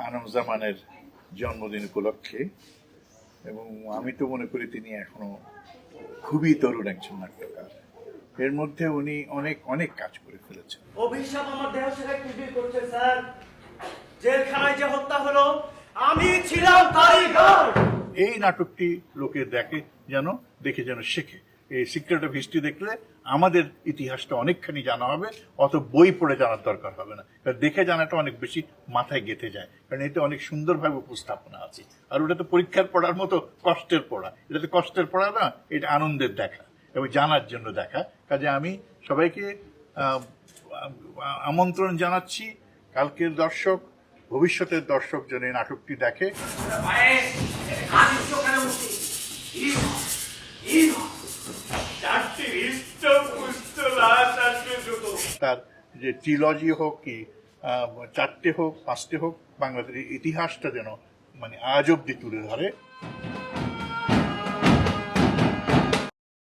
আনম জামানের জন্মদিন উপলক্ষে, এবং আমি তো মনে করি তিনি এখনো খুবই তরুণ একজন নাট্যকার। এর মধ্যে উনি অনেক অনেক কাজ করে ফেলেছেন। অভিশাপ আমার দেহ থেকে টিভি করছে স্যার। জেলখানায় যে হত্যা হলো আমি ছিলাম কারিগর। এই নাটকটি লোকে দেখে যেন শেখে। এই সিক্রেট অফ হিস্ট্রি দেখলে আমাদের ইতিহাসটা অনেকখানি জানা হবে, অত বই পড়ে জানার দরকার হবে না, কারণ দেখে জানাটা অনেক বেশি মাথায় গেঁথে যায়, কারণ এটা অনেক সুন্দরভাবে উপস্থাপনা আছে। আর ওটা তো পরীক্ষার পড়ার মতো কষ্টের পড়া, এটা তো কষ্টের পড়া না, এটা আনন্দের দেখা এবং জানার জন্য দেখা। কাজে আমি সবাইকে আমন্ত্রণ জানাচ্ছি, কালকের দর্শক, ভবিষ্যতের দর্শক যেন এই নাটকটি দেখে। তার যে ট্রিলজি হোক কি 4টে হোক 5টে হোক, বাংলাদেশের ইতিহাসটা যেন মানে আজ অব্দি তুলে ধরে।